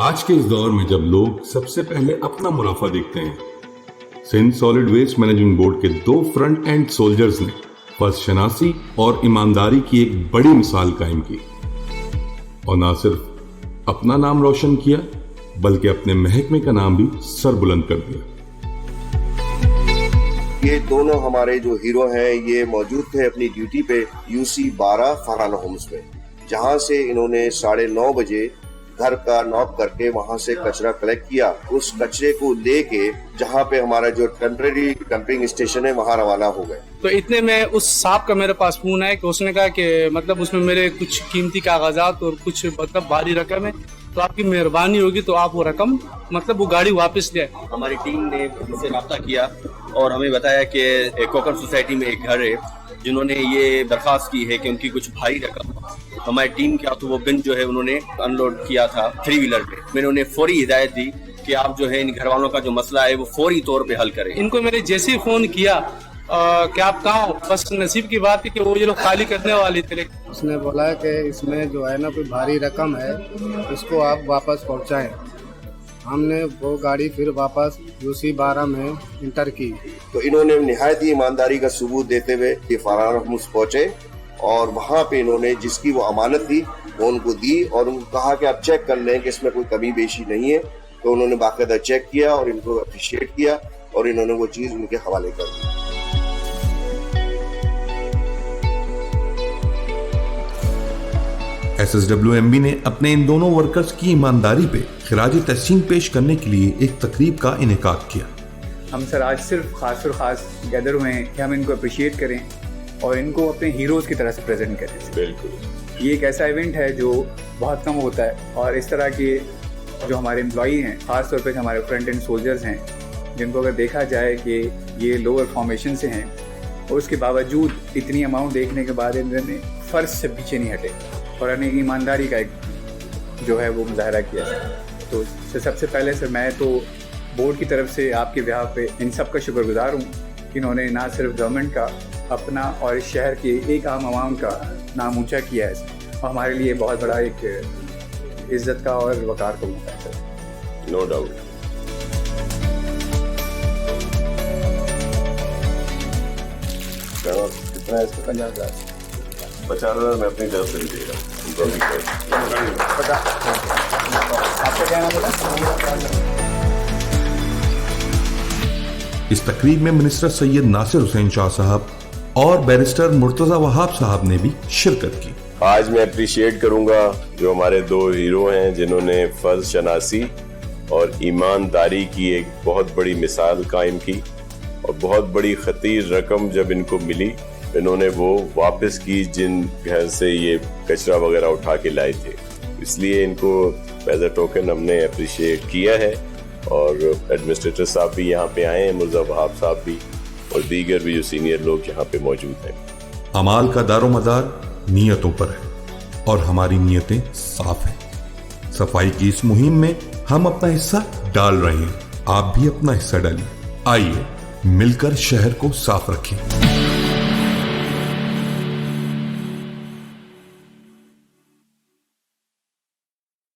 آج کے اس دور میں جب لوگ سب سے پہلے اپنا منافع دیکھتے ہیں، Sindh solid waste managing board کے 2 فرنٹ اینڈ سولجرز نے فرض شناسی اور ایمانداری کی ایک بڑی مثال قائم کی اور نہ صرف اپنا نام روشن کیا بلکہ اپنے محکمے کا نام بھی سر بلند کر دیا۔ یہ دونوں ہمارے جو ہیرو ہیں یہ موجود تھے اپنی ڈیوٹی پہ UC 12 فرحانہ ہومز میں، جہاں سے انہوں نے 9:30 بجے گھر کا ناک کر کے وہاں سے کچرا کلیکٹ کیا، اس کچرے کو لے کے جہاں پہ ہمارا جو ٹیمپریری ڈمپنگ اسٹیشن ہے وہاں روانہ ہو گئے۔ تو اتنے میں اس صاحب کا میرے پاس فون ہے کہ اس نے کہا کہ مطلب اس میں میرے کچھ قیمتی کاغذات اور کچھ مطلب بھاری رقم ہے، تو آپ کی مہربانی ہوگی تو آپ وہ رقم مطلب وہ گاڑی واپس لے آئے۔ ہماری ٹیم نے ان سے رابطہ کیا اور ہمیں بتایا کہ کوکر سوسائٹی میں ایک گھر ہے جنہوں نے یہ درخواست کی ہے کہ ان کی کچھ بھاری رقم ہماری ٹیم کے ہاتھوں وہ بن جو ہے انہوں نے انلوڈ کیا تھا 3 ویلر پہ۔ میں نے انہیں فوری ہدایت دی کہ آپ جو ہے ان گھر والوں کا جو مسئلہ ہے وہ فوری طور پہ حل کریں۔ ان کو میں نے جیسے ہی فون کیا کہ آپ کہاں ہو، بس نصیب کی بات ہے کہ وہ یہ لوگ خالی کرنے والے تھے۔ اس نے بولا کہ اس میں جو ہے نا کوئی بھاری رقم ہے، اس کو آپ واپس پہنچائیں۔ ہم نے وہ گاڑی پھر واپس UC 12 میں انٹر کی، تو انہوں نے نہایت ہی ایمانداری کا ثبوت دیتے ہوئے یہ فرحانہ ہومز پہنچے اور وہاں پہ انہوں نے جس کی وہ امانت تھی وہ ان کو دی اور ان کو کہا کہ آپ چیک کر لیں کہ اس میں کوئی کمی بیشی نہیں ہے۔ تو انہوں نے باقاعدہ چیک کیا اور ان کو اپریشیٹ کیا اور انہوں نے وہ چیز ان کے حوالے کر دی۔ SSWMB نے اپنے ان دونوں ورکرز کی ایمانداری پہ خراج تحسین پیش کرنے کے لیے ایک تقریب کا انعقاد کیا۔ ہم سر آج صرف خاص اور خاص گیدر ہوئے ہیں کہ ہم ان کو اپریشیٹ کریں اور ان کو اپنے ہیروز کی طرح سے پریزنٹ کریں۔ بالکل، یہ ایک ایسا ایونٹ ہے جو بہت کم ہوتا ہے اور اس طرح کے جو ہمارے امپلائی ہیں، خاص طور پہ ہمارے فرنٹ اینڈ سولجرز ہیں، جن کو اگر دیکھا جائے کہ یہ لوور فارمیشن سے ہیں اور اس کے باوجود اتنی اماؤنٹ دیکھنے کے بعد انہوں نے فرض سے پیچھے نہیں ہٹے اور انہیں ایمانداری کا ایک جو ہے وہ مظاہرہ کیا ہے۔ تو سب سے پہلے سر میں تو بورڈ کی طرف سے آپ کے بیہاف پہ ان سب کا شکر گزار ہوں کہ انہوں نے نہ صرف گورنمنٹ کا، اپنا اور اس شہر کے ایک عام عوام کا نام اونچا کیا ہے اور ہمارے لیے بہت بڑا ایک عزت کا اور وقار کا موقع ہے سر۔ No doubt. کتنا ہے اس کا؟ 50,000 میں اپنی طرف سے دے گا۔ اس تقریب میں منسٹر سید ناصر حسین شاہ صاحب اور بیرسٹر مرتضی وہاب صاحب نے بھی شرکت کی۔ آج میں اپریشیٹ کروں گا جو ہمارے 2 ہیرو ہیں جنہوں نے فرض شناسی اور ایمانداری کی ایک بہت بڑی مثال قائم کی اور بہت بڑی خطیر رقم جب ان کو ملی انہوں نے وہ واپس کی جن گھر سے یہ کچرا وغیرہ اٹھا کے لائے تھے۔ اس لیے ان کو ایز اے ٹوکن ہم نے اپریشیٹ کیا ہے اور ایڈمنسٹریٹر صاحب بھی یہاں پہ آئے ہیں، مرزا وہاب صاحب بھی اور دیگر بھی جو سینئر لوگ یہاں پہ موجود ہیں۔ اعمال کا دار و مدار نیتوں پر ہے اور ہماری نیتیں صاف ہیں۔ صفائی کی اس مہم میں ہم اپنا حصہ ڈال رہے ہیں، آپ بھی اپنا حصہ ڈالیے۔ آئیے مل کر شہر کو صاف رکھیں۔